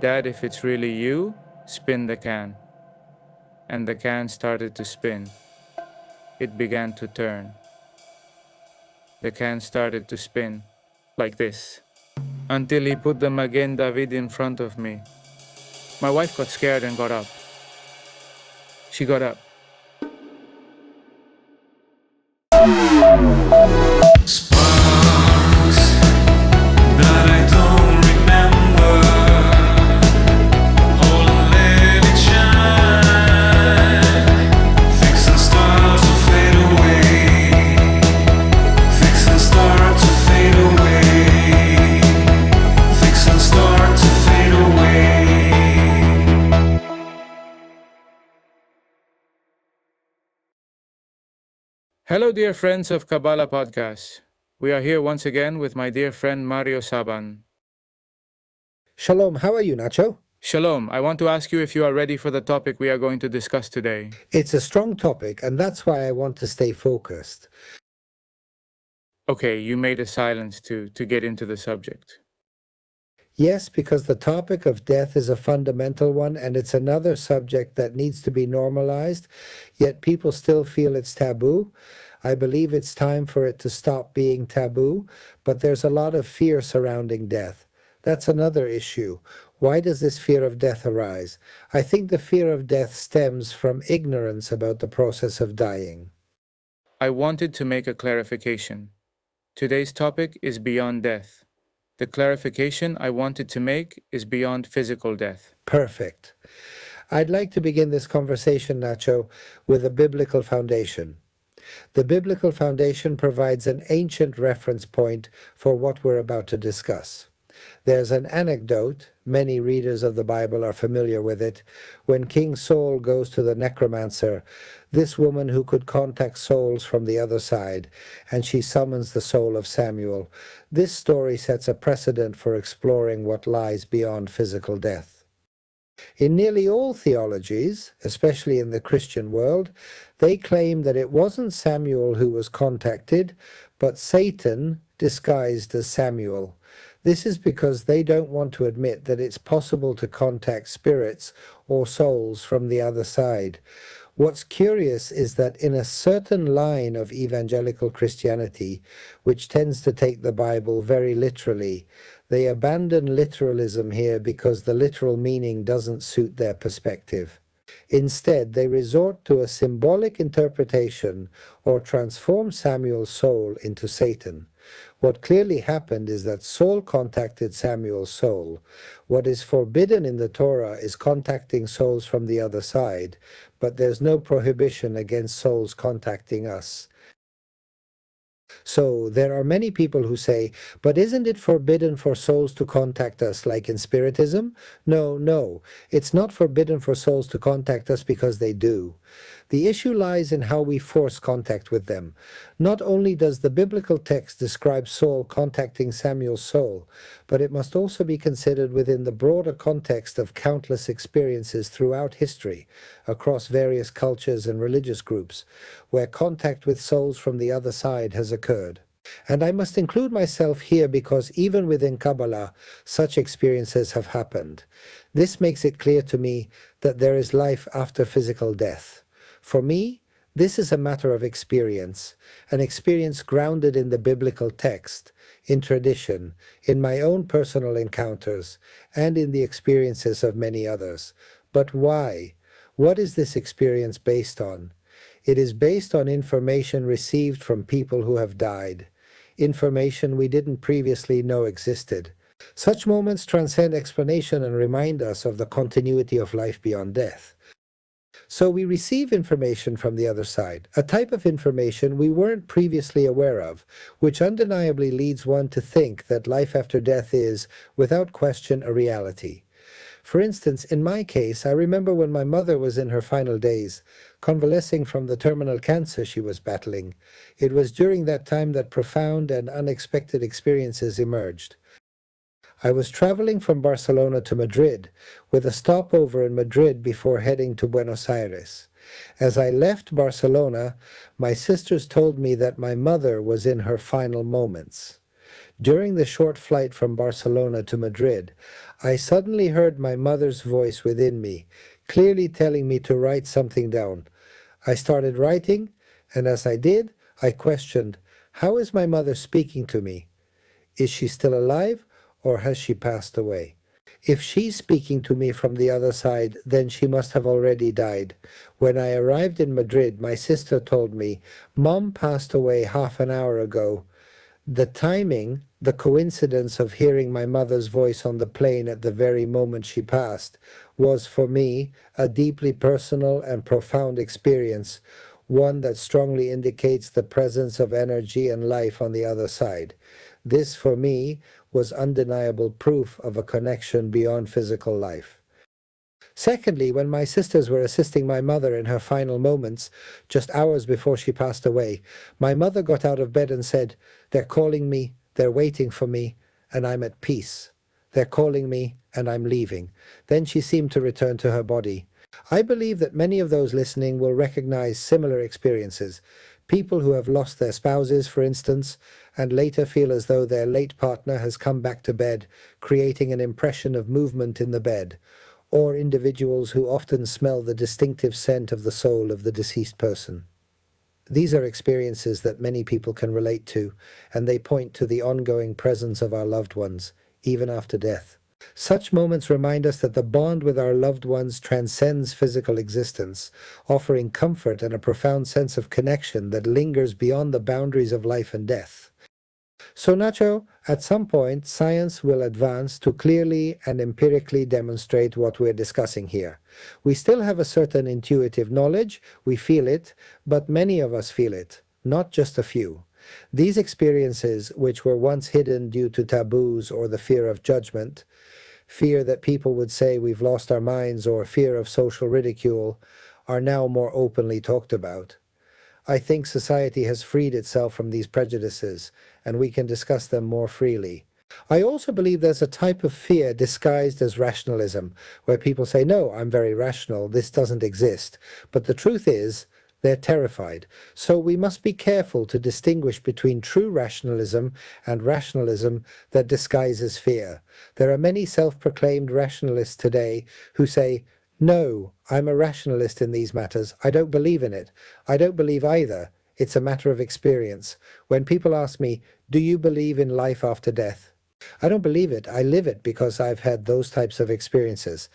"Dad, if it's really you, spin the can." And the can started to spin. It began to turn. The can started to spin, like this, until he put the Magen David in front of me. My wife got scared and got up. She got up. Sparks that I don't remember. Hold and let it shine. Fixing stars to fade away. Fixing stars to fade away. Fixing stars to fade away. Hello, dear friends of Kabala Podcast. We are here once again with my dear friend MarioSaban. Shalom, how are you, Nacho? Shalom, I want to ask you if you are ready for the topic we are going to discuss today. It's a strong topic, and that's why I want to stay focused. Okay, you made a silence to get into the subject. Yes, because the topic of death is a fundamental one, and it's another subject that needs to be normalized, yet people still feel it's taboo. I believe it's time for it to stop being taboo, but there's a lot of fear surrounding death. That's another issue. Why does this fear of death arise? I think the fear of death stems from ignorance about the process of dying. I wanted to make a clarification. Today's topic is beyond death. The clarification I wanted to make is beyond physical death. Perfect. I'd like to begin this conversation, Nacho, with a biblical foundation. The biblical foundation provides an ancient reference point for what we're about to discuss. There's an anecdote, many readers of the Bible are familiar with it, when King Saul goes to the necromancer, this woman who could contact souls from the other side, and she summons the soul of Samuel. This story sets a precedent for exploring what lies beyond physical death. In nearly all theologies, especially in the Christian world, they claim that it wasn't Samuel who was contacted, but Satan disguised as Samuel. This is because they don't want to admit that it's possible to contact spirits or souls from the other side. What's curious is that in a certain line of evangelical Christianity, which tends to take the Bible very literally, they abandon literalism here because the literal meaning doesn't suit their perspective. Instead, they resort to a symbolic interpretation or transform Samuel's soul into Satan. What clearly happened is that Saul contacted Samuel's soul. What is forbidden in the Torah is contacting souls from the other side, but there's no prohibition against souls contacting us. So there are many people who say, but isn't it forbidden for souls to contact us like in Spiritism? No, it's not forbidden for souls to contact us because they do. The issue lies in how we force contact with them. Not only does the biblical text describe Saul contacting Samuel's soul, but it must also be considered within the broader context of countless experiences throughout history, across various cultures and religious groups, where contact with souls from the other side has occurred. And I must include myself here because even within Kabbalah, such experiences have happened. This makes it clear to me that there is life after physical death. For me, this is a matter of experience, an experience grounded in the biblical text, in tradition, in my own personal encounters, and in the experiences of many others. But why? What is this experience based on? It is based on information received from people who have died, information we didn't previously know existed. Such moments transcend explanation and remind us of the continuity of life beyond death. So we receive information from the other side, a type of information we weren't previously aware of, which undeniably leads one to think that life after death is, without question, a reality. For instance, in my case, I remember when my mother was in her final days, convalescing from the terminal cancer she was battling. It was during that time that profound and unexpected experiences emerged. I was traveling from Barcelona to Madrid, with a stopover in Madrid before heading to Buenos Aires. As I left Barcelona, my sisters told me that my mother was in her final moments. During the short flight from Barcelona to Madrid, I suddenly heard my mother's voice within me, clearly telling me to write something down. I started writing, and as I did, I questioned, how is my mother speaking to me? Is she still alive, or has she passed away? If she's speaking to me from the other side, then she must have already died. When I arrived in Madrid, my sister told me, Mom passed away half an hour ago. The timing, the coincidence of hearing my mother's voice on the plane at the very moment she passed, was for me a deeply personal and profound experience, one that strongly indicates the presence of energy and life on the other side. This, for me, was undeniable proof of a connection beyond physical life. Secondly, when my sisters were assisting my mother in her final moments, just hours before she passed away, my mother got out of bed and said, "They're calling me, they're waiting for me, and I'm at peace. They're calling me, and I'm leaving." Then she seemed to return to her body. I believe that many of those listening will recognize similar experiences. People who have lost their spouses, for instance, and later feel as though their late partner has come back to bed, creating an impression of movement in the bed, or individuals who often smell the distinctive scent of the soul of the deceased person. These are experiences that many people can relate to, and they point to the ongoing presence of our loved ones, even after death. Such moments remind us that the bond with our loved ones transcends physical existence, offering comfort and a profound sense of connection that lingers beyond the boundaries of life and death. So, Nacho, at some point, science will advance to clearly and empirically demonstrate what we're discussing here. We still have a certain intuitive knowledge, we feel it, but many of us feel it, not just a few. These experiences, which were once hidden due to taboos or the fear of judgment, fear that people would say we've lost our minds or fear of social ridicule, are now more openly talked about. I think society has freed itself from these prejudices, and we can discuss them more freely. I also believe there's a type of fear disguised as rationalism, where people say, no, I'm very rational, this doesn't exist. But the truth is, they're terrified. So we must be careful to distinguish between true rationalism and rationalism that disguises fear. There are many self-proclaimed rationalists today who say, no, I'm a rationalist in these matters. I don't believe in it. I don't believe either. It's a matter of experience. When people ask me, do you believe in life after death? I don't believe it. I live it because I've had those types of experiences.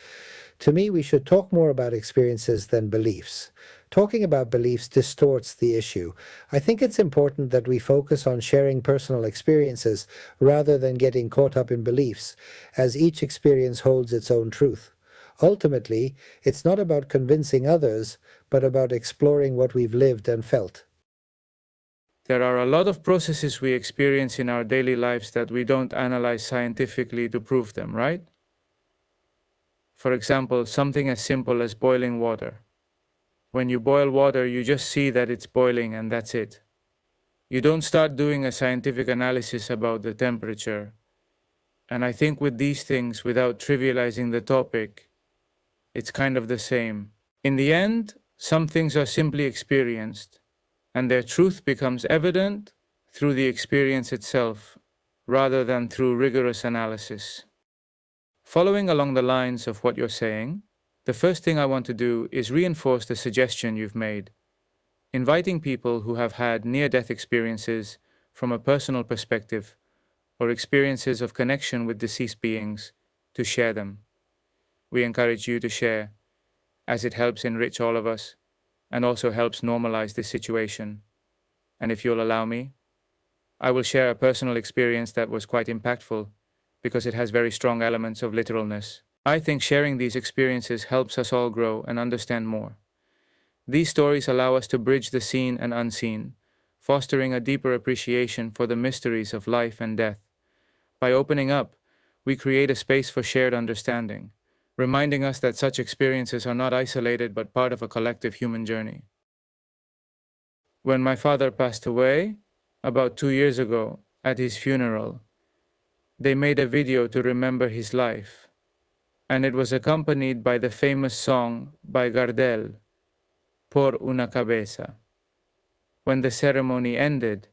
To me, we should talk more about experiences than beliefs. Talking about beliefs distorts the issue. I think it's important that we focus on sharing personal experiences rather than getting caught up in beliefs, as each experience holds its own truth. Ultimately, it's not about convincing others, but about exploring what we've lived and felt. There are a lot of processes we experience in our daily lives that we don't analyze scientifically to prove them, right? For example, something as simple as boiling water. When you boil water, you just see that it's boiling and that's it. You don't start doing a scientific analysis about the temperature. And I think with these things, without trivializing the topic, it's kind of the same. In the end, some things are simply experienced, and their truth becomes evident through the experience itself, rather than through rigorous analysis. Following along the lines of what you're saying, the first thing I want to do is reinforce the suggestion you've made, inviting people who have had near-death experiences from a personal perspective or experiences of connection with deceased beings to share them. We encourage you to share, as it helps enrich all of us and also helps normalize this situation. And if you'll allow me, I will share a personal experience that was quite impactful because it has very strong elements of literalness. I think sharing these experiences helps us all grow and understand more. These stories allow us to bridge the seen and unseen, fostering a deeper appreciation for the mysteries of life and death. By opening up, we create a space for shared understanding, reminding us that such experiences are not isolated but part of a collective human journey. When my father passed away, about 2 years ago, at his funeral, they made a video to remember his life, and it was accompanied by the famous song by Gardel, Por una cabeza. When the ceremony ended,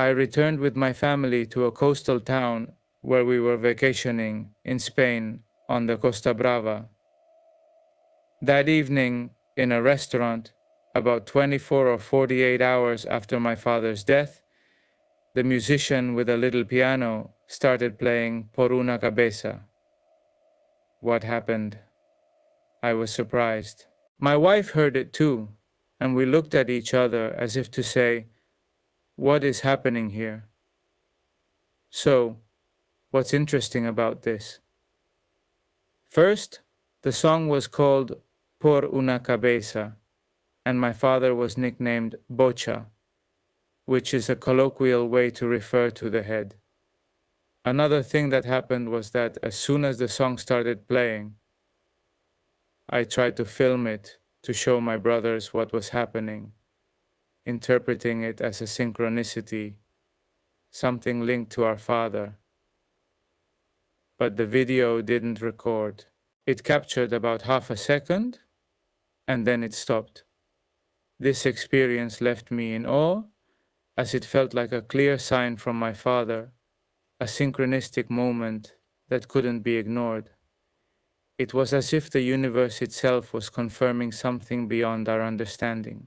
I returned with my family to a coastal town where we were vacationing in Spain on the Costa Brava. That evening, in a restaurant, about 24 or 48 hours after my father's death, the musician with a little piano started playing Por una cabeza. What happened? I was surprised. My wife heard it too, and we looked at each other as if to say, "What is happening here?" So, what's interesting about this? First, the song was called Por una cabeza, and my father was nicknamed Bocha, which is a colloquial way to refer to the head. Another thing that happened was that as soon as the song started playing, I tried to film it to show my brothers what was happening, interpreting it as a synchronicity, something linked to our father. But the video didn't record. It captured about half a second, and then it stopped. This experience left me in awe, as it felt like a clear sign from my father, a synchronistic moment that couldn't be ignored. It was as if the universe itself was confirming something beyond our understanding.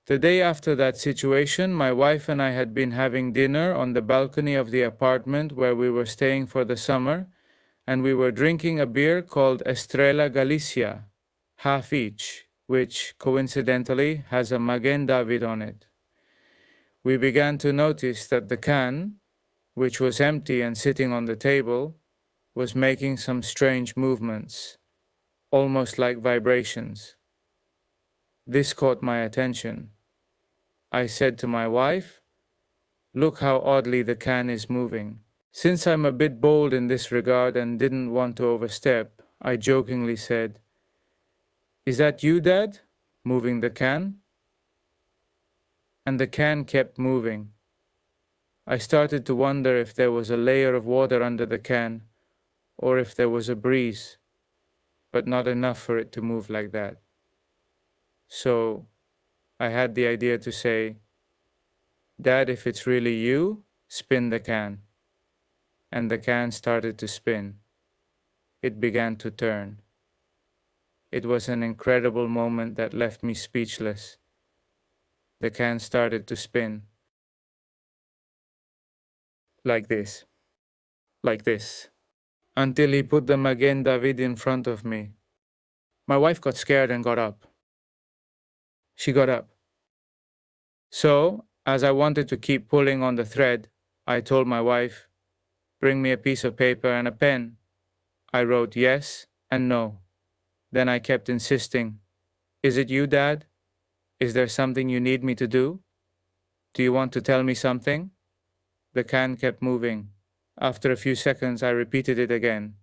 The day after that situation, my wife and I had been having dinner on the balcony of the apartment where we were staying for the summer, and we were drinking a beer called Estrella Galicia, half each, which, coincidentally, has a Magen David on it. We began to notice that the can, which was empty and sitting on the table, was making some strange movements, almost like vibrations. This caught my attention. I said to my wife, "Look how oddly the can is moving." Since I'm a bit bold in this regard and didn't want to overstep, I jokingly said, "Is that you, Dad, moving the can?" And the can kept moving. I started to wonder if there was a layer of water under the can, or if there was a breeze, but not enough for it to move like that. So I had the idea to say, "Dad, if it's really you, spin the can." And the can started to spin. It began to turn. It was an incredible moment that left me speechless. The can started to spin. Like this. Like this. Until he put the Magen David in front of me. My wife got scared and got up. She got up. So, as I wanted to keep pulling on the thread, I told my wife, "Bring me a piece of paper and a pen." I wrote yes and no. Then I kept insisting, "Is it you, Dad? Is there something you need me to do? Do you want to tell me something?" The can kept moving. After a few seconds, I repeated it again.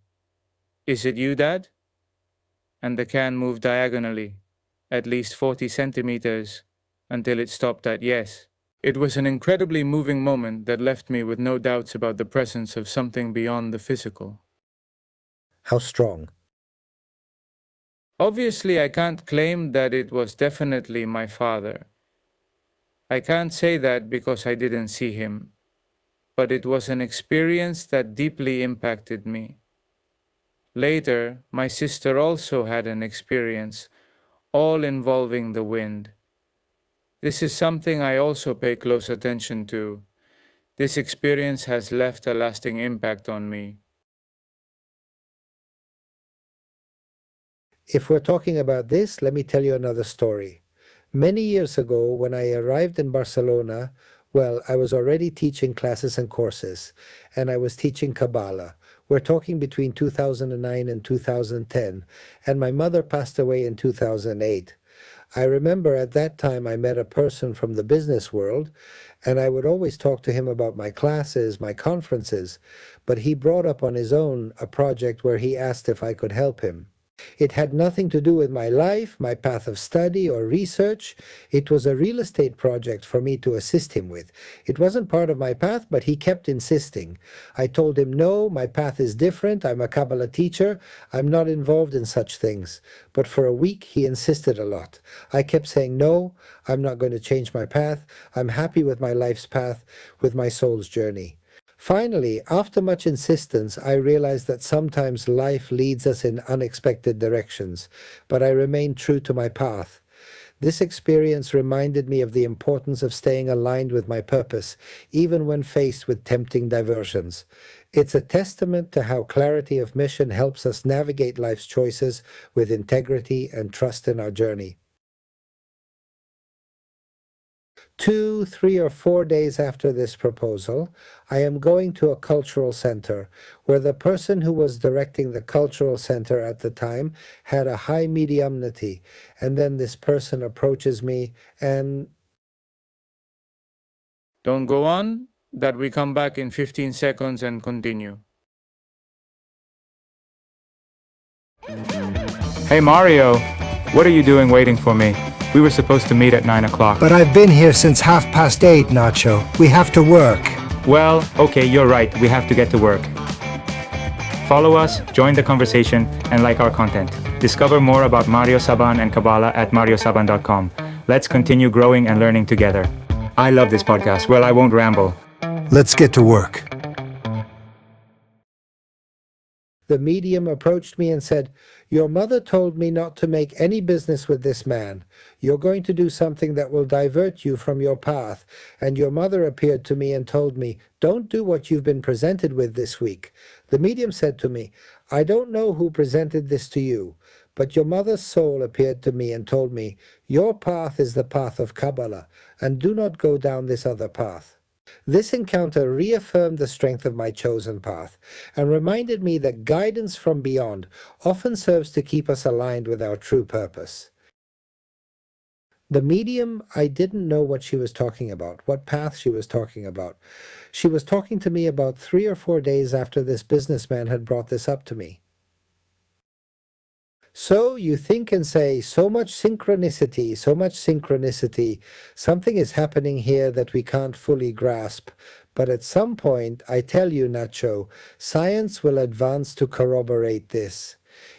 "Is it you, Dad?" And the can moved diagonally, at least 40 centimeters, until it stopped at yes. It was an incredibly moving moment that left me with no doubts about the presence of something beyond the physical. How strong? Obviously, I can't claim that it was definitely my father. I can't say that because I didn't see him, but it was an experience that deeply impacted me. Later, my sister also had an experience, all involving the wind. This is something I also pay close attention to. This experience has left a lasting impact on me. If we're talking about this, let me tell you another story. Many years ago, when I arrived in Barcelona, well, I was already teaching classes and courses, and I was teaching Kabbalah. We're talking between 2009 and 2010, and my mother passed away in 2008. I remember at that time I met a person from the business world, and I would always talk to him about my classes, my conferences, but he brought up on his own a project where he asked if I could help him. It had nothing to do with my life, my path of study, or research. It was a real estate project for me to assist him with. It wasn't part of my path, but he kept insisting. I told him, no, my path is different. I'm a Kabbalah teacher. I'm not involved in such things. But for a week, he insisted a lot. I kept saying, no, I'm not going to change my path. I'm happy with my life's path, with my soul's journey. Finally, after much insistence, I realized that sometimes life leads us in unexpected directions, but I remained true to my path. This experience reminded me of the importance of staying aligned with my purpose, even when faced with tempting diversions. It's a testament to how clarity of mission helps us navigate life's choices with integrity and trust in our journey. 2, 3, or 4 days after this proposal, I am going to a cultural center where the person who was directing the cultural center at the time had a high mediumnity, and then this person approaches me and... Don't go on, that we come back in 15 seconds and continue. Hey Mario, what are you doing waiting for me? We were supposed to meet at 9 o'clock. But I've been here since 8:30, Nacho. We have to work. Well, okay, you're right. We have to get to work. Follow us, join the conversation, and like our content. Discover more about MarioSaban and Kabala at MarioSaban.com. Let's continue growing and learning together. I love this podcast. Well, I won't ramble. Let's get to work. The medium approached me and said, "Your mother told me not to make any business with this man. You're going to do something that will divert you from your path. And your mother appeared to me and told me, don't do what you've been presented with this week." The medium said to me, "I don't know who presented this to you, but your mother's soul appeared to me and told me, your path is the path of Kabbalah, and do not go down this other path." This encounter reaffirmed the strength of my chosen path and reminded me that guidance from beyond often serves to keep us aligned with our true purpose. The medium, I didn't know what she was talking about, what path she was talking about. She was talking to me about 3 or 4 days after this businessman had brought this up to me. So you think and say, so much synchronicity, so much synchronicity. Something is happening here that we can't fully grasp. But at some point, I tell you, Nacho, science will advance to corroborate this.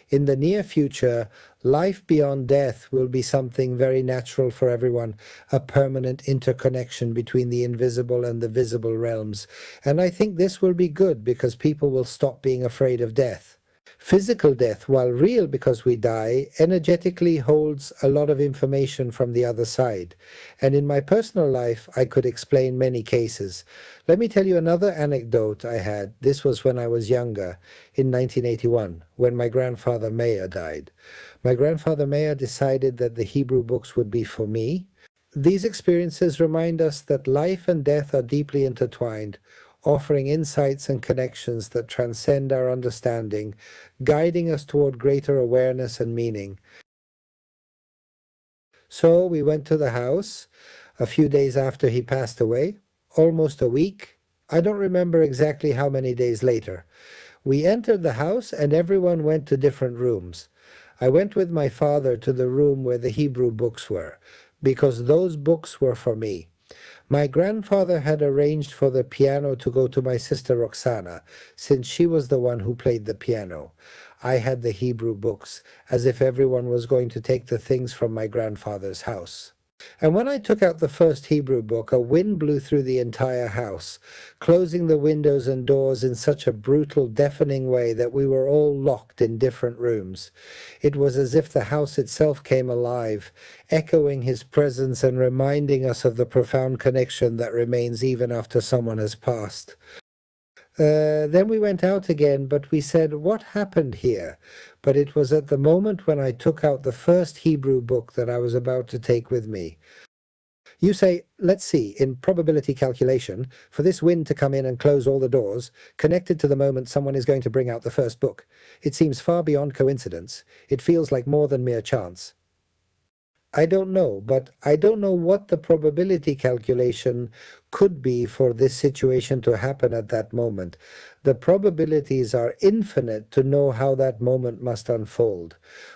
In the near future, life beyond death will be something very natural for everyone, a permanent interconnection between the invisible and the visible realms. And I think this will be good because people will stop being afraid of death. Physical death, while real because we die, energetically holds a lot of information from the other side. And in my personal life, I could explain many cases. Let me tell you another anecdote I had. This was when I was younger, in 1981, when my grandfather Meir died. My grandfather Meir decided that the Hebrew books would be for me. These experiences remind us that life and death are deeply intertwined, offering insights and connections that transcend our understanding, guiding us toward greater awareness and meaning. So we went to the house a few days after he passed away, almost a week. I don't remember exactly how many days later. We entered the house and everyone went to different rooms. I went with my father to the room where the Hebrew books were, because those books were for me. My grandfather had arranged for the piano to go to my sister Roxana, since she was the one who played the piano. I had the Hebrew books, as if everyone was going to take the things from my grandfather's house. And when I took out the first Hebrew book, a wind blew through the entire house, closing the windows and doors in such a brutal, deafening way that we were all locked in different rooms. It was as if the house itself came alive, echoing his presence and reminding us of the profound connection that remains even after someone has passed. Then we went out again, but we said, what happened here? But it was at the moment when I took out the first Hebrew book that I was about to take with me. You say, let's see, in probability calculation, for this wind to come in and close all the doors, connected to the moment someone is going to bring out the first book. It seems far beyond coincidence. It feels like more than mere chance. I don't know, but I don't know what the probability calculation could be for this situation to happen at that moment. The probabilities are infinite to know how that moment must unfold.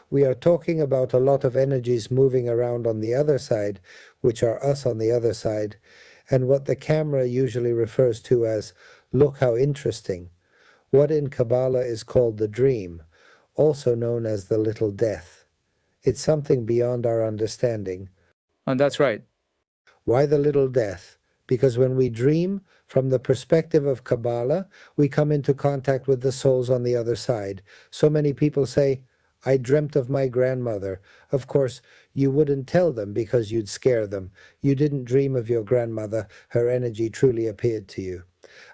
We are talking about a lot of energies moving around on the other side, which are us on the other side, and what the camera usually refers to as, look how interesting, what in Kabbalah is called the dream, also known as the little death. It's something beyond our understanding. And that's right. Why the little death? Because when we dream, from the perspective of Kabbalah, we come into contact with the souls on the other side. So many people say, I dreamt of my grandmother. Of course, you wouldn't tell them because you'd scare them. You didn't dream of your grandmother. Her energy truly appeared to you.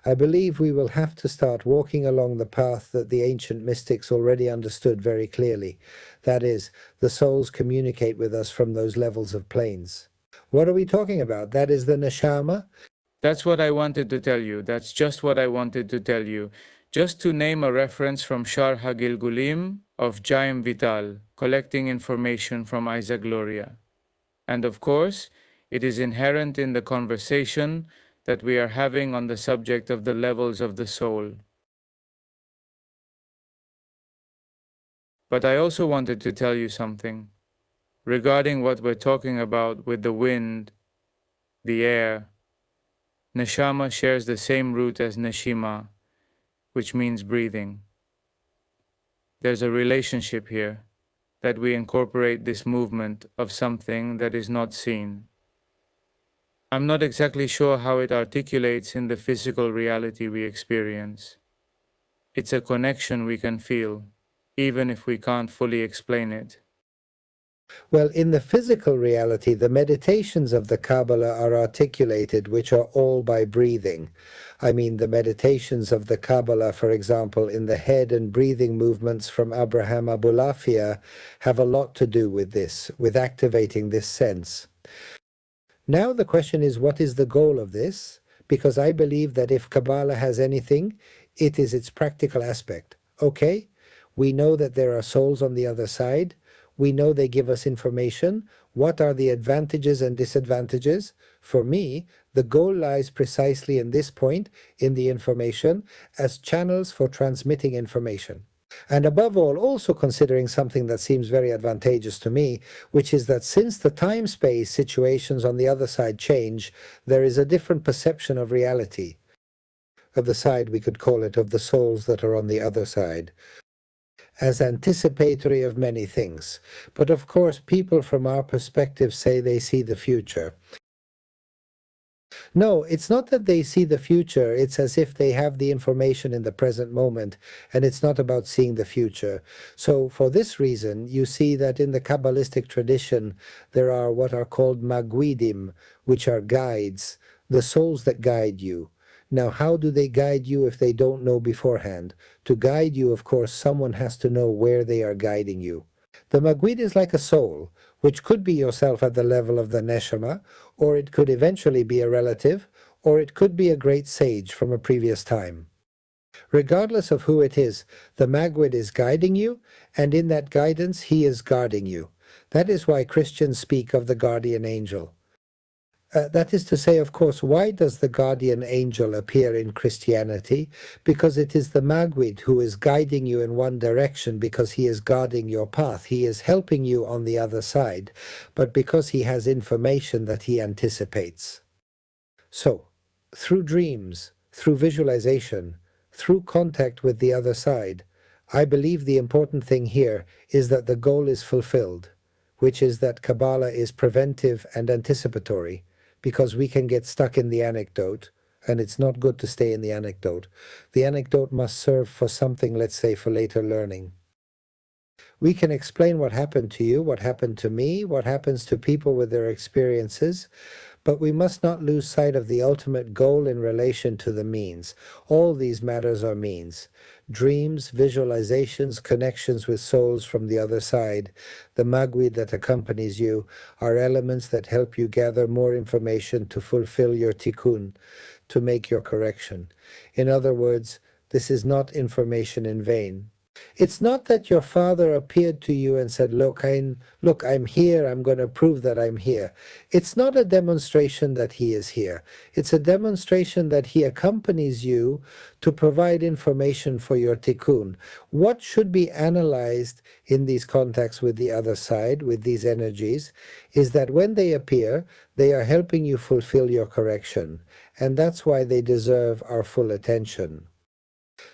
I believe we will have to start walking along the path that the ancient mystics already understood very clearly. That is, the souls communicate with us from those levels of planes. What are we talking about? That is the Neshama? That's what I wanted to tell you. That's just what I wanted to tell you. Just to name a reference from Shar Hagilgulim of Jaim Vital, collecting information from Isa Gloria. And of course, it is inherent in the conversation that we are having on the subject of the levels of the soul. But I also wanted to tell you something regarding what we're talking about with the wind, the air. Neshama shares the same root as Neshima, which means breathing. There's a relationship here that we incorporate this movement of something that is not seen. I'm not exactly sure how it articulates in the physical reality we experience. It's a connection we can feel, even if we can't fully explain it. Well, in the physical reality, the meditations of the Kabbalah are articulated, which are all by breathing. I mean, the meditations of the Kabbalah, for example, in the head and breathing movements from Abraham Abulafia, have a lot to do with this, with activating this sense. Now the question is, what is the goal of this? Because I believe that if Kabbalah has anything, it is its practical aspect. Okay, we know that there are souls on the other side. We know they give us information. What are the advantages and disadvantages? For me, the goal lies precisely in this point, in the information, as channels for transmitting information. And above all, also considering something that seems very advantageous to me, which is that since the time-space situations on the other side change, there is a different perception of reality. Of the side, we could call it, of the souls that are on the other side, as anticipatory of many things. But of course, people from our perspective say they see the future. No, it's not that they see the future, it's as if they have the information in the present moment, and it's not about seeing the future. So for this reason, you see that in the Kabbalistic tradition, there are what are called magwidim, which are guides, the souls that guide you. Now, how do they guide you if they don't know beforehand? To guide you, of course, someone has to know where they are guiding you. The magwid is like a soul, which could be yourself at the level of the Neshama, or it could eventually be a relative, or it could be a great sage from a previous time. Regardless of who it is, the magwid is guiding you, and in that guidance he is guarding you. That is why Christians speak of the guardian angel. That is to say, of course, why does the guardian angel appear in Christianity? Because it is the Magwid who is guiding you in one direction because he is guarding your path. He is helping you on the other side, but because he has information that he anticipates. So, through dreams, through visualization, through contact with the other side, I believe the important thing here is that the goal is fulfilled, which is that Kabbalah is preventive and anticipatory, because we can get stuck in the anecdote, and it's not good to stay in the anecdote. The anecdote must serve for something, let's say, for later learning. We can explain what happened to you, what happened to me, what happens to people with their experiences, but we must not lose sight of the ultimate goal in relation to the means. All these matters are means. Dreams, visualizations, connections with souls from the other side, the magwid that accompanies you, are elements that help you gather more information to fulfill your tikun, to make your correction. In other words, this is not information in vain. It's not that your father appeared to you and said, look, I'm here, I'm going to prove that I'm here. It's not a demonstration that he is here. It's a demonstration that he accompanies you to provide information for your tikkun. What should be analyzed in these contacts with the other side, with these energies, is that when they appear, they are helping you fulfill your correction. And that's why they deserve our full attention.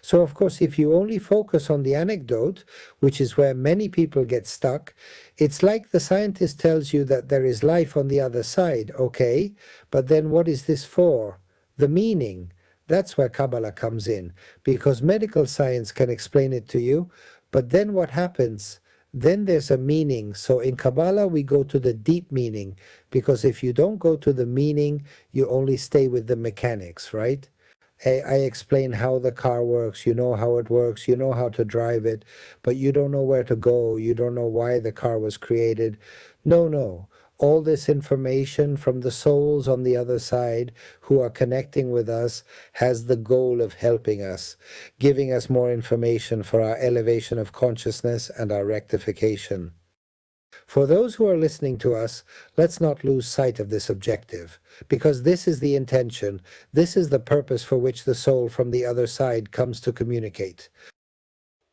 So, of course, if you only focus on the anecdote, which is where many people get stuck, it's like the scientist tells you that there is life on the other side, okay, but then what is this for? The meaning. That's where Kabbalah comes in, because medical science can explain it to you, but then what happens? Then there's a meaning. So in Kabbalah, we go to the deep meaning, because if you don't go to the meaning, you only stay with the mechanics, right? I explain how the car works, you know how it works, you know how to drive it, but you don't know where to go, you don't know why the car was created. No. All this information from the souls on the other side who are connecting with us has the goal of helping us, giving us more information for our elevation of consciousness and our rectification. For those who are listening to us, let's not lose sight of this objective, because this is the intention, this is the purpose for which the soul from the other side comes to communicate.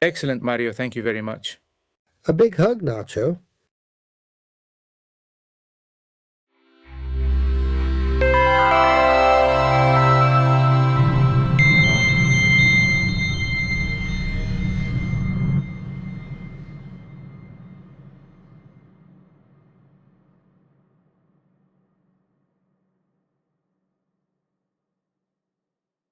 Excellent, Mario. Thank you very much. A big hug, Nacho.